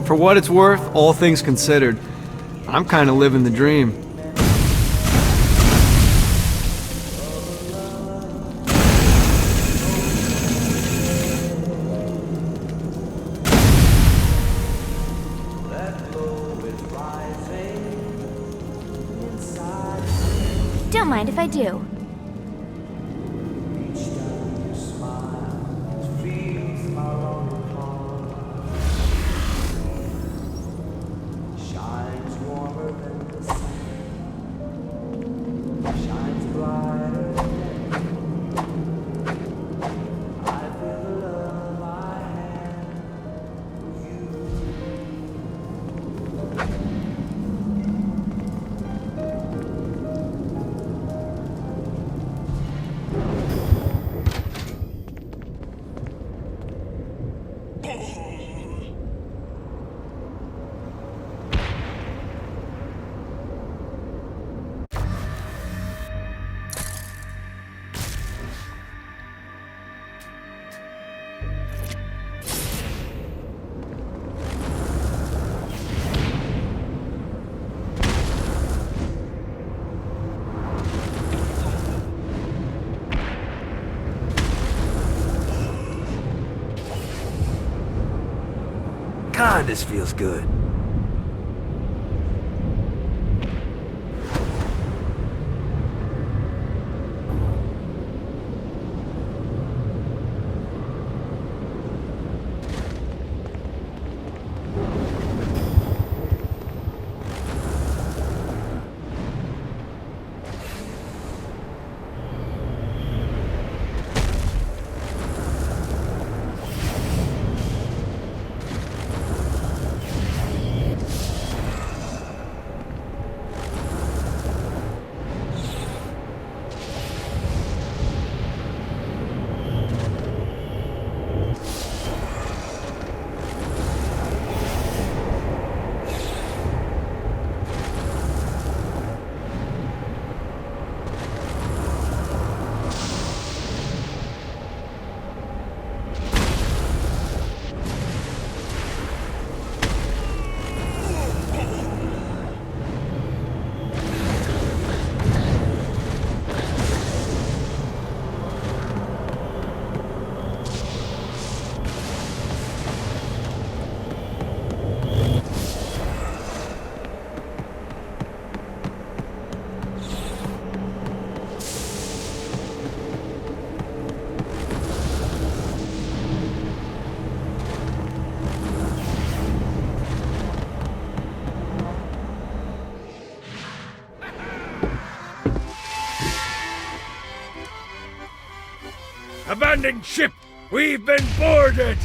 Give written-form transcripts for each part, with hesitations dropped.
For what it's worth, all things considered, I'm kind of living the dream. Don't mind if I do. God, this feels good. Abandoned ship! We've been boarded!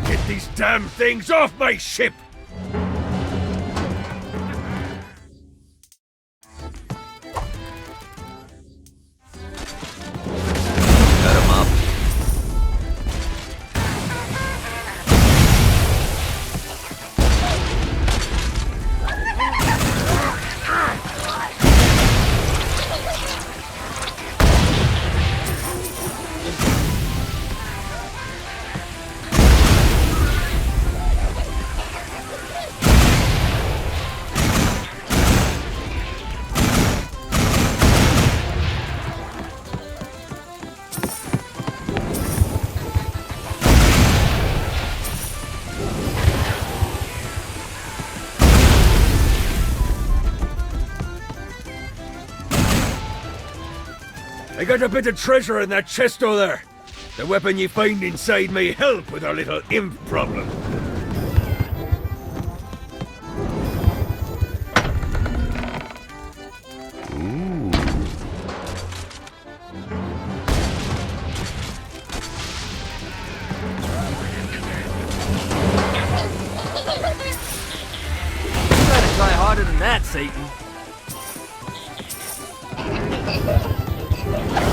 Get these damn things off my ship! Cut him up. I got a bit of treasure in that chest over there. The weapon you find inside may help with our little imp problem. You gotta try harder than that, Satan.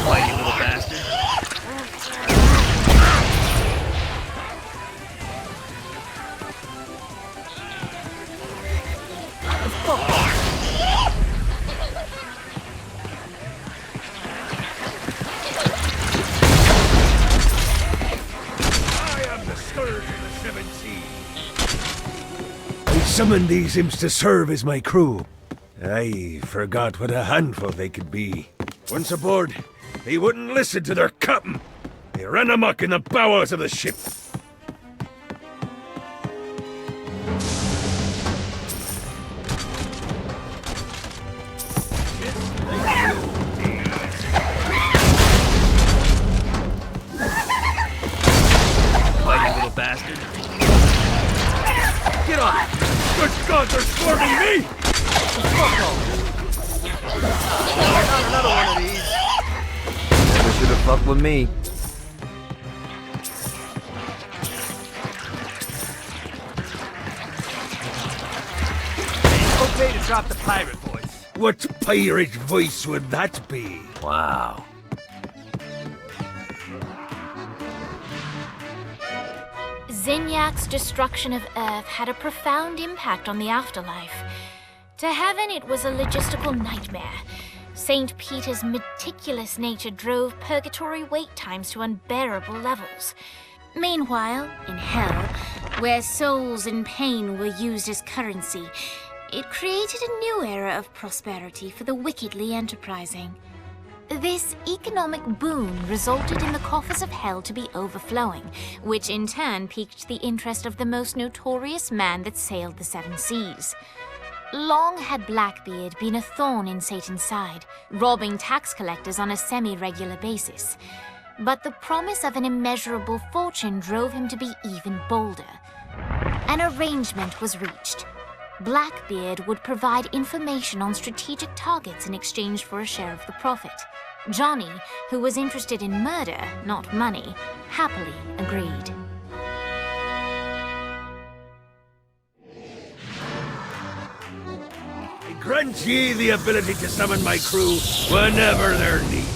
Fight, you little bastard. summoned these imps to serve as my crew. I forgot what a handful they could be. Once aboard, they wouldn't listen to their captain. They ran amok in the bowels of the ship. Fight, you little bastard. Get on! Good God, they're swarming me! Not another one of these. Never should have fucked with me. It's okay to drop the pirate voice. What pirate voice would that be? Wow. Zinyak's destruction of Earth had a profound impact on the afterlife. To heaven, it was a logistical nightmare. St. Peter's meticulous nature drove purgatory wait times to unbearable levels. Meanwhile, in hell, where souls in pain were used as currency, it created a new era of prosperity for the wickedly enterprising. This economic boon resulted in the coffers of hell to be overflowing, which in turn piqued the interest of the most notorious man that sailed the seven seas. Long had Blackbeard been a thorn in Satan's side, robbing tax collectors on a semi-regular basis. But the promise of an immeasurable fortune drove him to be even bolder. An arrangement was reached. Blackbeard would provide information on strategic targets in exchange for a share of the profit. Johnny, who was interested in murder, not money, happily agreed. I grant ye the ability to summon my crew whenever they're needed.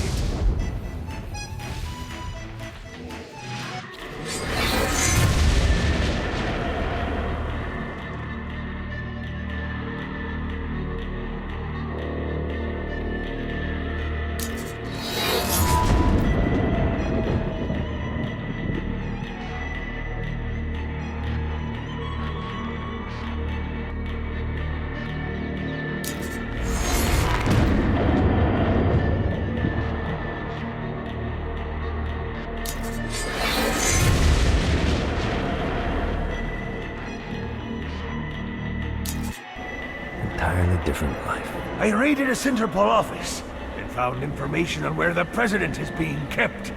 Entirely different life. I raided a Interpol office and found information on where the president is being kept.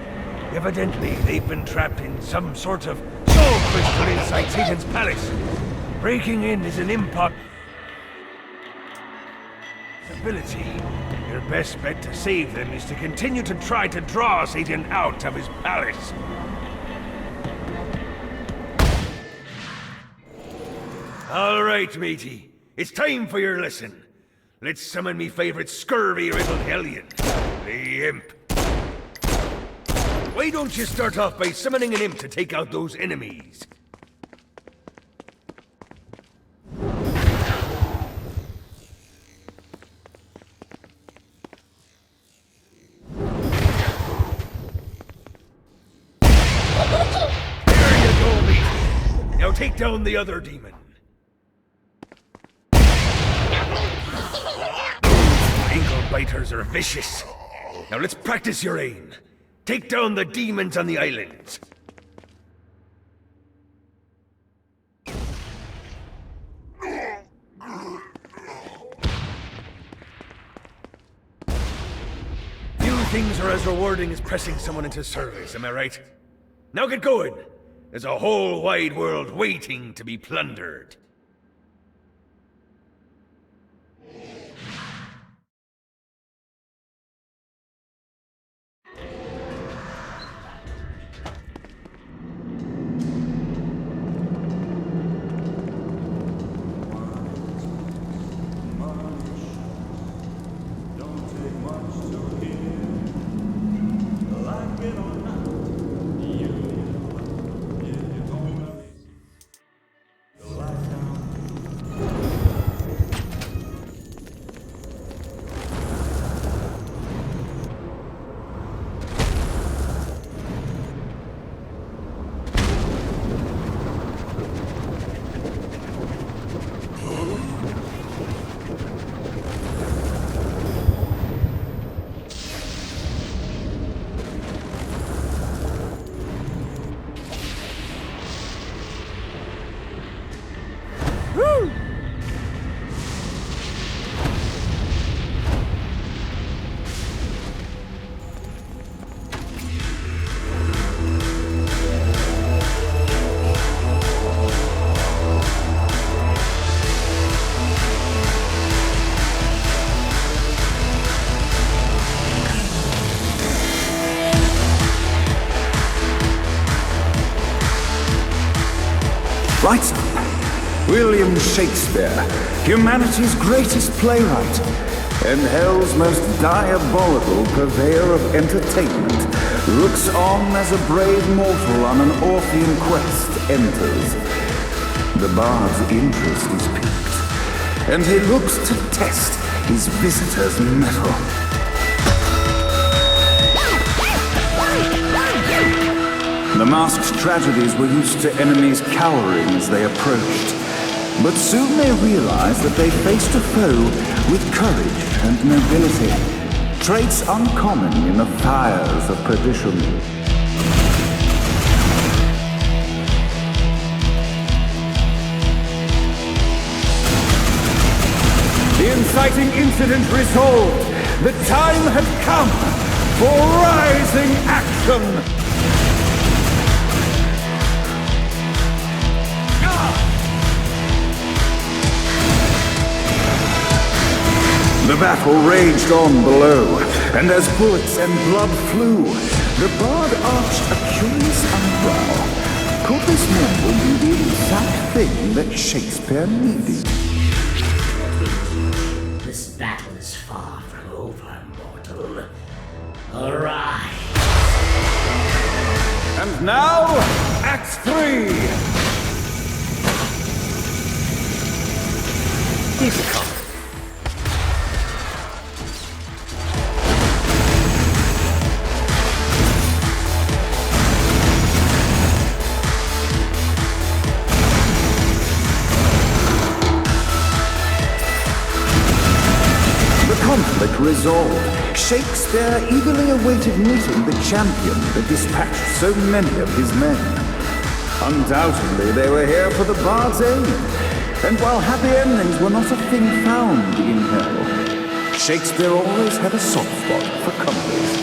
Evidently, they've been trapped in some sort of soul crystal inside Satan's palace. Breaking in is an impossibility. Your best bet to save them is to continue to try to draw Satan out of his palace. All right, matey. It's time for your lesson. Let's summon me favorite scurvy-riddled hellion, the Imp. Why don't you start off by summoning an imp to take out those enemies? There you go, matey. Now take down the other demon. Ankle biters are vicious. Now let's practice your aim. Take down the demons on the islands. Few things are as rewarding as pressing someone into service, am I right? Now get going. There's a whole wide world waiting to be plundered. Lights up. William Shakespeare, humanity's greatest playwright, and hell's most diabolical purveyor of entertainment, looks on as a brave mortal on an Orphean quest enters. The bard's interest is piqued, and he looks to test his visitor's mettle. The masked tragedies were used to enemies cowering as they approached, but soon they realized that they faced a foe with courage and nobility, traits uncommon in the fires of perdition. The inciting incident resolved. The time had come for rising action! The battle raged on below, and as bullets and blood flew, the bard arched a curious eyebrow. Could this novel be the exact thing that Shakespeare needed? This battle is far from over, mortal. Arise! And now, Act 3! Easy come. Conflict resolved, Shakespeare eagerly awaited meeting the champion that dispatched so many of his men. Undoubtedly, they were here for the bard's aid, and while happy endings were not a thing found in hell, Shakespeare always had a soft spot for comedies.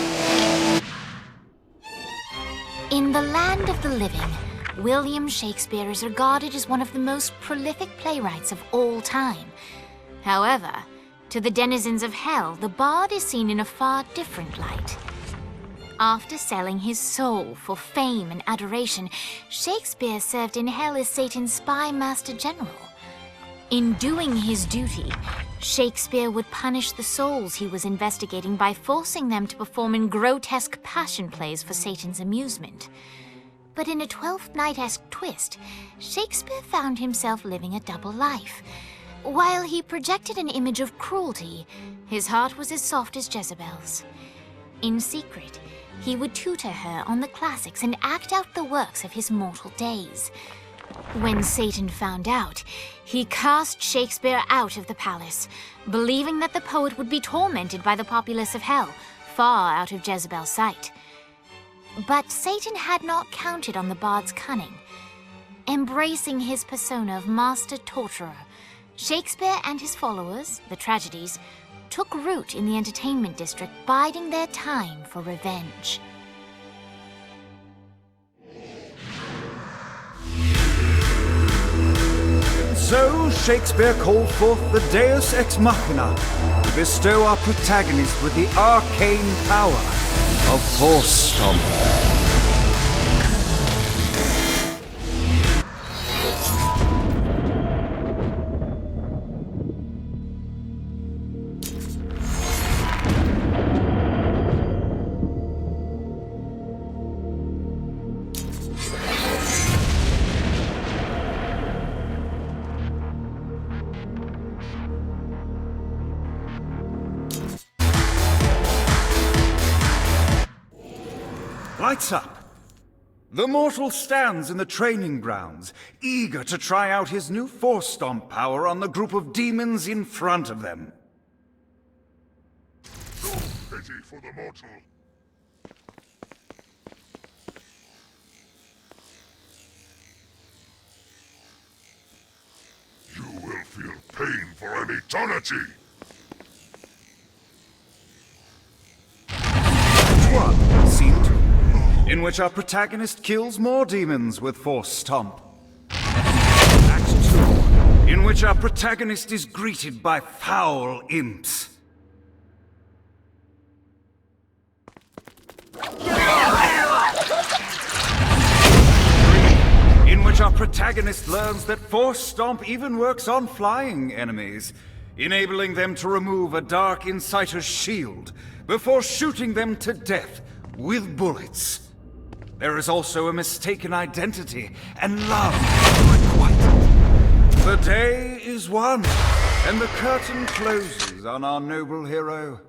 In the land of the living, William Shakespeare is regarded as one of the most prolific playwrights of all time. However, to the denizens of hell, the bard is seen in a far different light. After selling his soul for fame and adoration, Shakespeare served in hell as Satan's spy master general. In doing his duty, Shakespeare would punish the souls he was investigating by forcing them to perform in grotesque passion plays for Satan's amusement. But in a Twelfth Night-esque twist, Shakespeare found himself living a double life. While he projected an image of cruelty, his heart was as soft as Jezebel's. In secret, he would tutor her on the classics and act out the works of his mortal days. When Satan found out, he cast Shakespeare out of the palace, believing that the poet would be tormented by the populace of hell, far out of Jezebel's sight. But Satan had not counted on the bard's cunning. Embracing his persona of master torturer, Shakespeare and his followers, the tragedies, took root in the entertainment district, biding their time for revenge. So Shakespeare called forth the Deus Ex Machina to bestow our protagonist with the arcane power of Force Stomp. Lights up! The mortal stands in the training grounds, eager to try out his new Force Stomp power on the group of demons in front of them. No pity for the mortal. You will feel pain for an eternity. Scene 2, in which our protagonist kills more demons with Force Stomp. Act 2, in which our protagonist is greeted by foul imps. 3, in which which our protagonist learns that Force Stomp even works on flying enemies, enabling them to remove a Dark Inciter's shield before shooting them to death with bullets. There is also a mistaken identity and love unrequited. The day is won, and the curtain closes on our noble hero.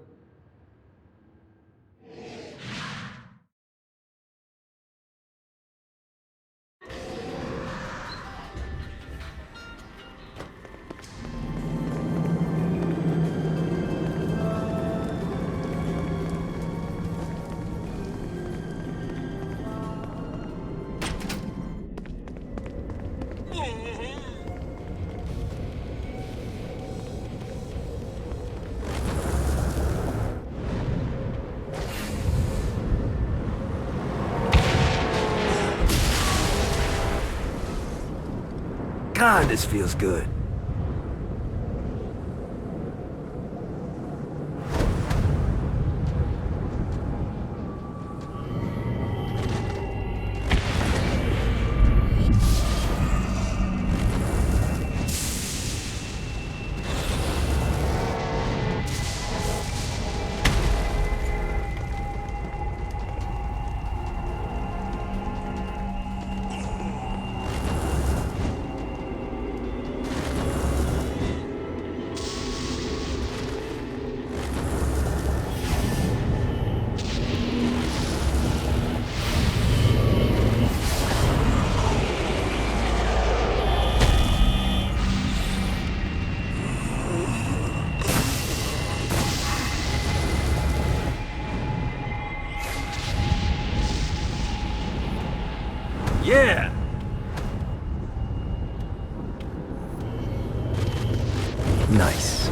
God, this feels good. Yeah! Nice.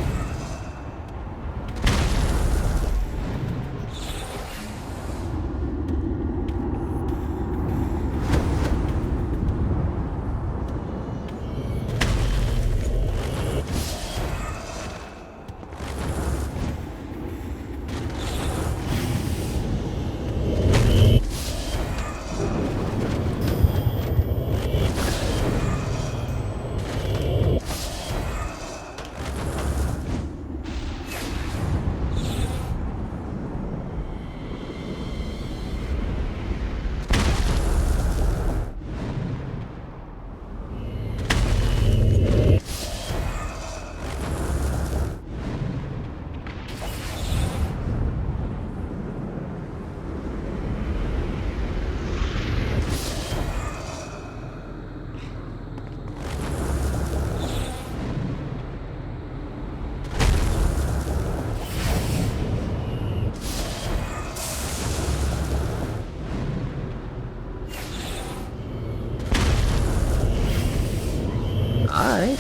Alright.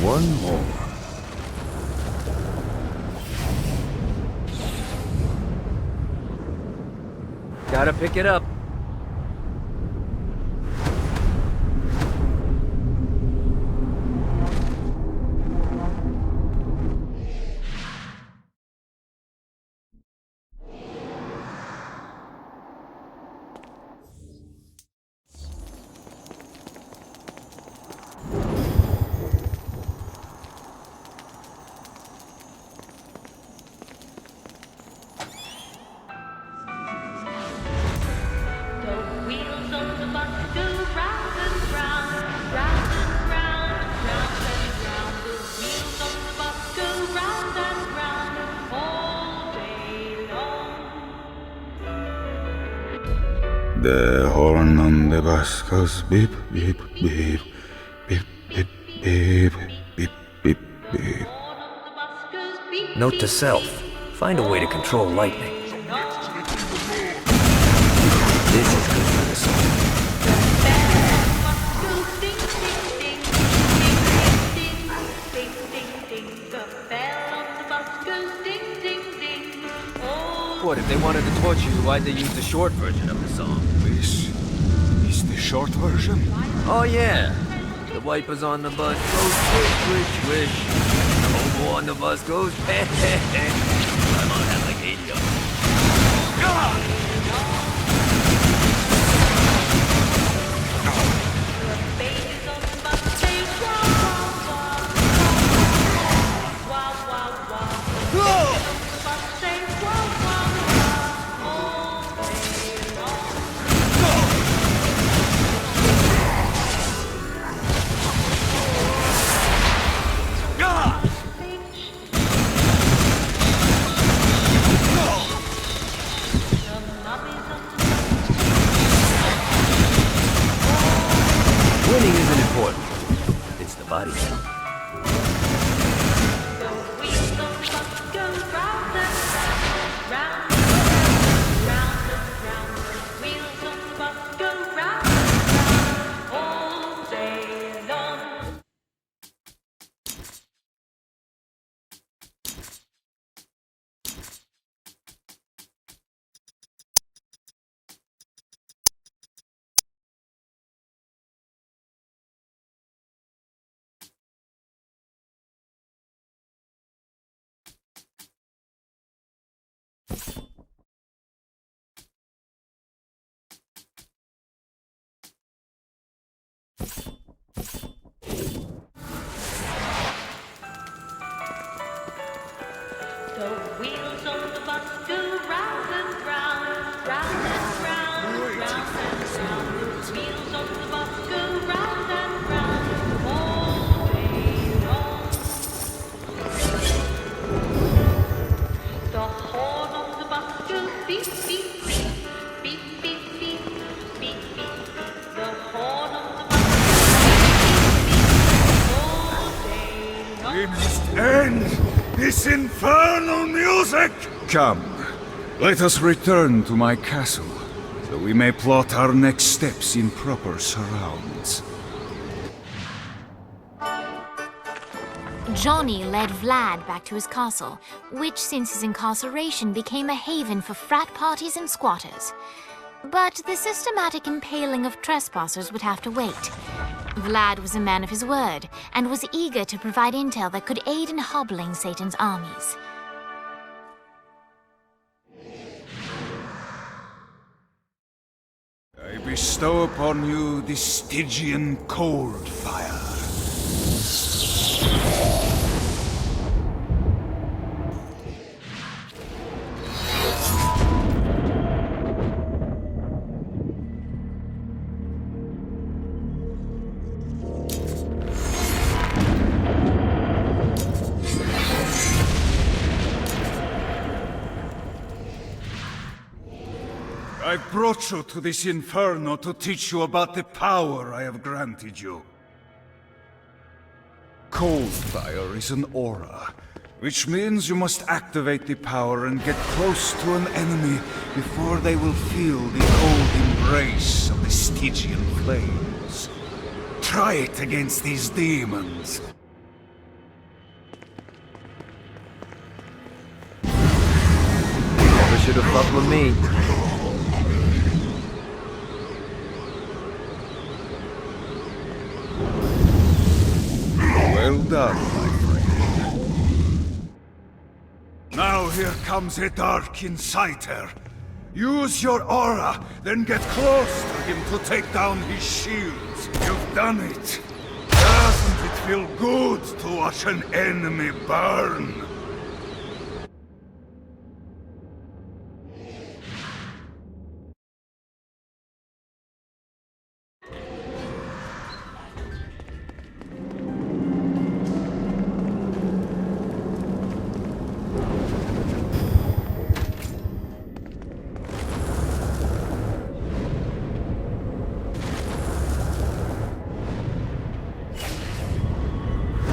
One more. Gotta pick it up. The horn on the bus goes beep, beep, beep, beep, beep, beep, beep, beep, beep. Note to self. Find a way to control lightning. This is good for the soul. thought if they wanted to torture you, why'd they use the short version of the song? This is the short version? Oh yeah. The wipers on the bus go swish, swish, swish. The hobo on the bus goes heh, heh, heh. I'm on that like 80 of them. Winning isn't important. It's the body count. The wheels on the bus go round and round, round and round, round and round. The wheels on the bus go round and round all day long. The horn on the bus goes beep, beep, beep, beep, beep, beep, beep, beep, beep. The horn on the bus goes beep, beep, beep, all day long. We must end this infernal music! Come, let us return to my castle, so we may plot our next steps in proper surrounds. Johnny led Vlad back to his castle, which since his incarceration became a haven for frat parties and squatters. But the systematic impaling of trespassers would have to wait. Vlad was a man of his word, and was eager to provide intel that could aid in hobbling Satan's armies. I bestow upon you the Stygian cold fire. I brought you to this inferno to teach you about the power I have granted you. Cold fire is an aura, which means you must activate the power and get close to an enemy before they will feel the cold embrace of the Stygian flames. Try it against these demons. Never should have fucked with me. Well done, my friend. Now here comes a Dark Inciter. Use your aura, then get close to him to take down his shields. You've done it. Doesn't it feel good to watch an enemy burn?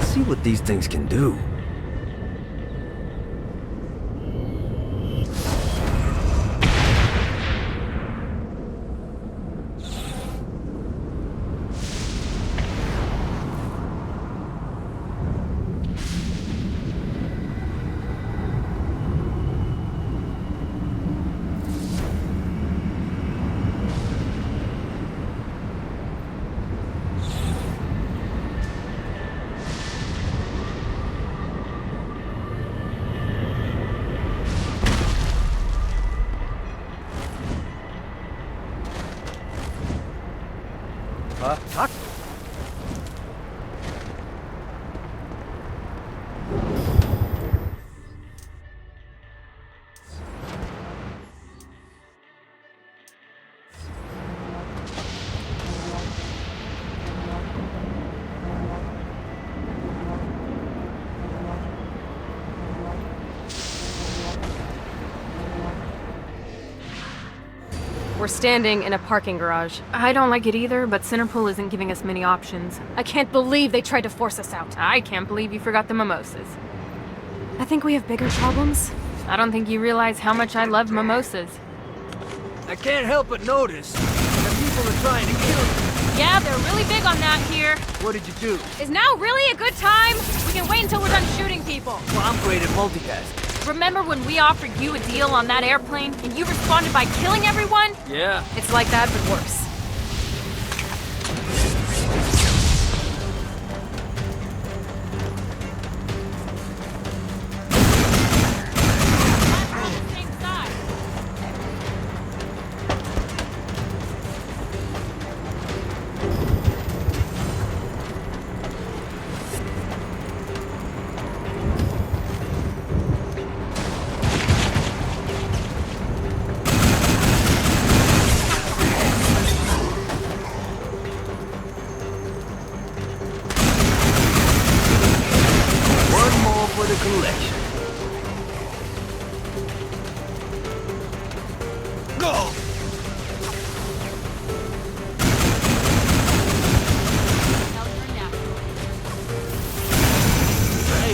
See what these things can do. We're standing in a parking garage. I don't like it either, but Centerpool isn't giving us many options. I can't believe they tried to force us out. I can't believe you forgot the mimosas. I think we have bigger problems. I don't think you realize how much I love mimosas. I can't help but notice that people are trying to kill you. Yeah, they're really big on that here. What did you do? Is now really a good time? We can wait until we're done shooting people. Well, I'm great at multitasking. Remember when we offered you a deal on that airplane and you responded by killing everyone? Yeah. It's like that, but worse.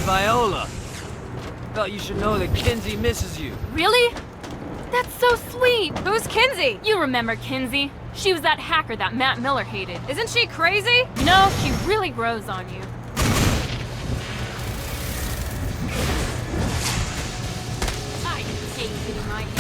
Viola! Thought you should know that Kinsey misses you. Really? That's so sweet. Who's Kinsey? You remember Kinsey. She was that hacker that Matt Miller hated. Isn't she crazy? No, she really grows on you. I hate getting my hands.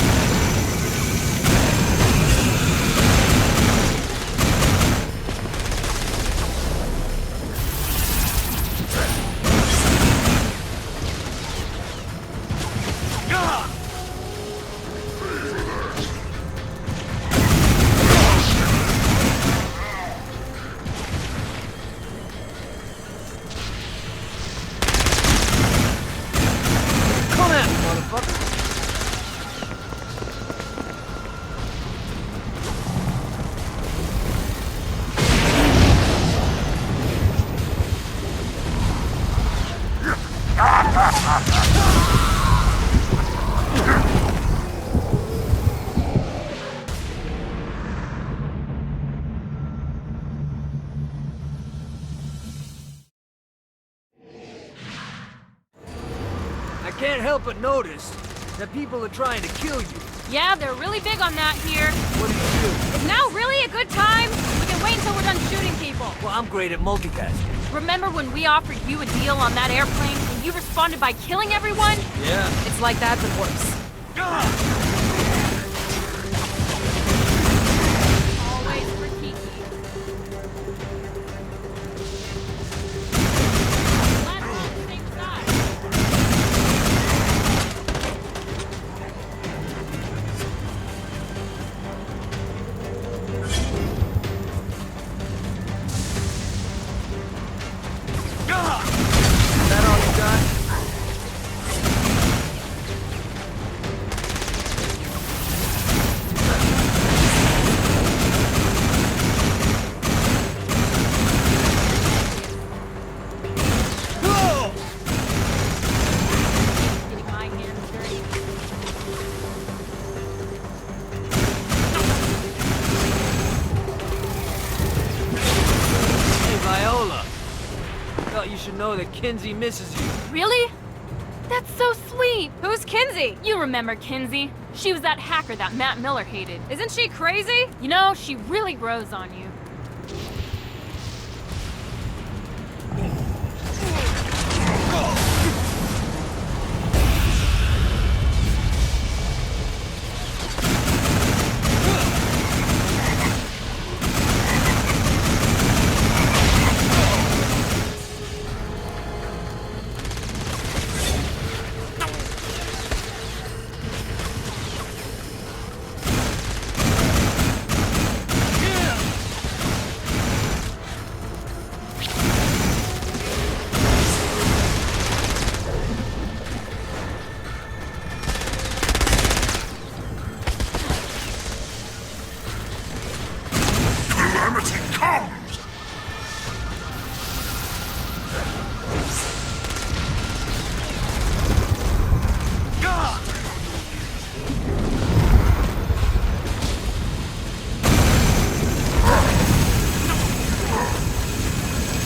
I can't help but notice that people are trying to kill you. Yeah, they're really big on that here. What did you do? Is now really a good time? We can wait until we're done shooting people. Well, I'm great at multitasking. Remember when we offered you a deal on that airplane and you responded by killing everyone? Yeah. It's like that, but worse. Always for Kiki. Let's all on the same side. Is that all you got? Getting my hands dirty. Hey, Viola. Thought you should know that Kinsey misses you. Really? That's so sweet. Who's Kinsey? You remember Kinsey. She was that hacker that Matt Miller hated. Isn't she crazy? You know, she really grows on you.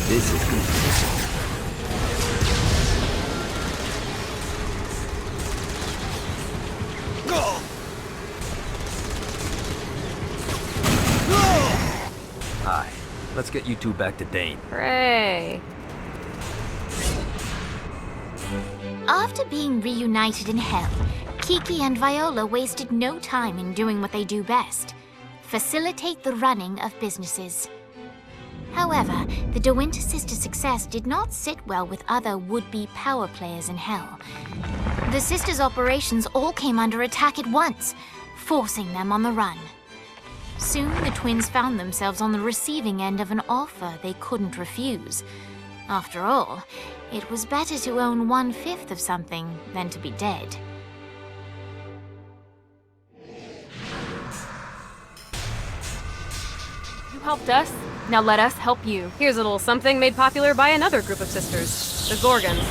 This is good. Hi. Let's get you two back to Dane. Hooray. After being reunited in Hell, Kiki and Viola wasted no time in doing what they do best: facilitate the running of businesses. However, the De Winter sisters' success did not sit well with other would-be power players in Hell. The sisters' operations all came under attack at once, forcing them on the run. Soon, the twins found themselves on the receiving end of an offer they couldn't refuse. After all, it was better to own 1/5 of something than to be dead. You helped us, now let us help you. Here's a little something made popular by another group of sisters, the Gorgons.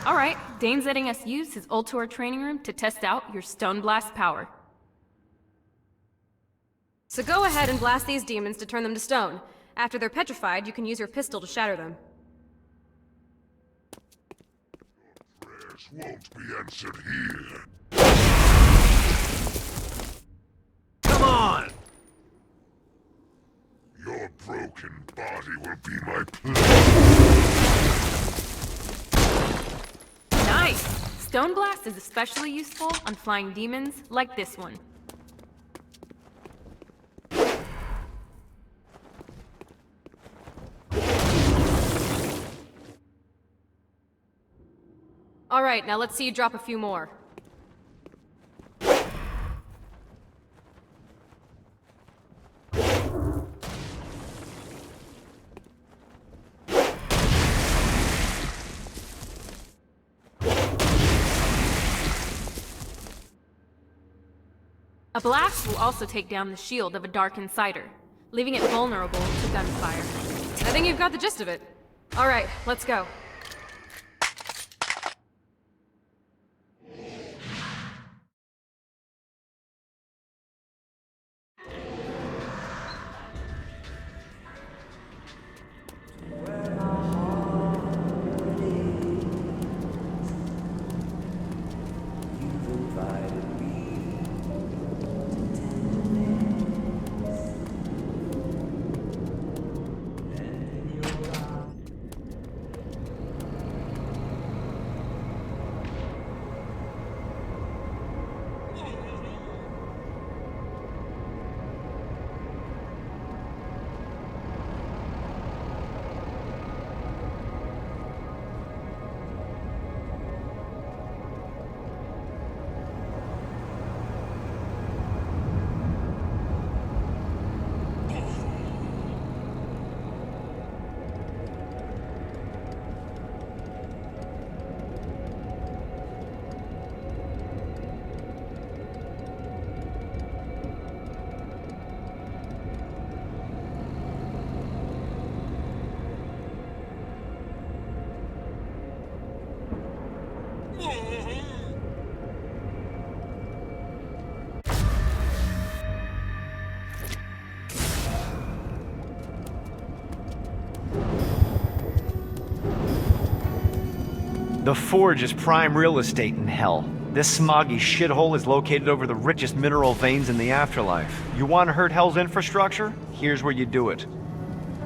Alright, Dane's letting us use his Ultor training room to test out your Stone Blast power. So go ahead and blast these demons to turn them to stone. After they're petrified, you can use your pistol to shatter them. Prayers won't be answered here. Come on! Your broken body will be my pleasure. Nice! Stone Blast is especially useful on flying demons like this one. Alright, now let's see you drop a few more. A blast will also take down the shield of a Dark Insider, leaving it vulnerable to gunfire. I think you've got the gist of it. Alright, let's go. The Forge is prime real estate in Hell. This smoggy shithole is located over the richest mineral veins in the afterlife. You want to hurt Hell's infrastructure? Here's where you do it.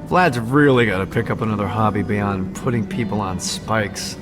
Vlad's really got to pick up another hobby beyond putting people on spikes.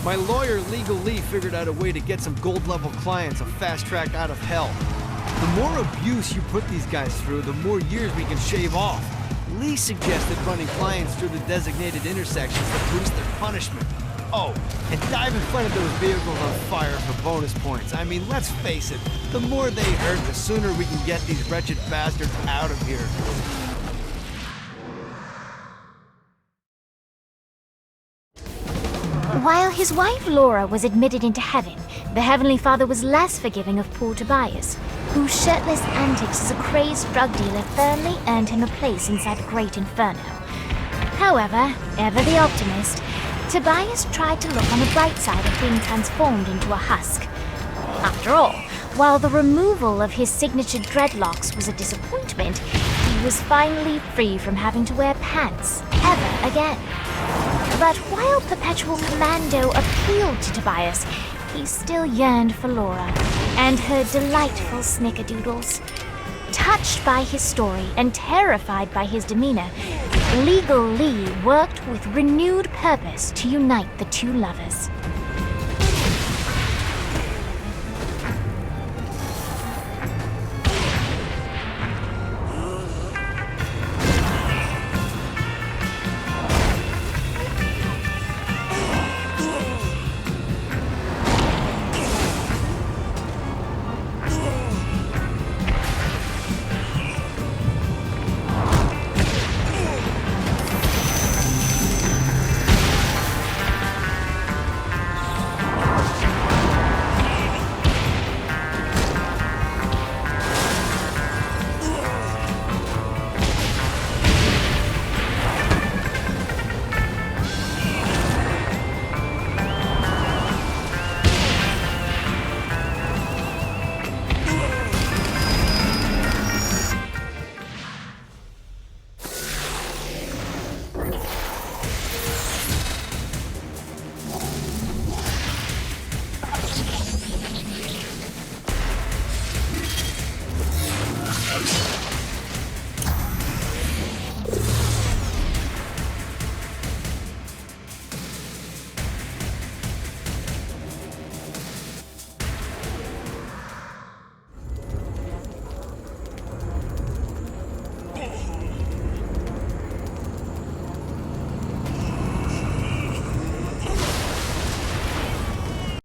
My lawyer, Legal Lee, figured out a way to get some gold-level clients a fast track out of hell. The more abuse you put these guys through, the more years we can shave off. Lee suggested running clients through the designated intersections to boost their punishment. Oh, and dive in front of those vehicles on fire for bonus points. I mean, let's face it, the more they hurt, the sooner we can get these wretched bastards out of here. While his wife Laura was admitted into heaven, the Heavenly Father was less forgiving of poor Tobias, whose shirtless antics as a crazed drug dealer firmly earned him a place inside the Great Inferno. However, ever the optimist, Tobias tried to look on the bright side of being transformed into a husk. After all, while the removal of his signature dreadlocks was a disappointment, he was finally free from having to wear pants ever again. But while Perpetual Commando appealed to Tobias, he still yearned for Laura and her delightful snickerdoodles. Touched by his story and terrified by his demeanor, Legal Lee worked with renewed purpose to unite the two lovers.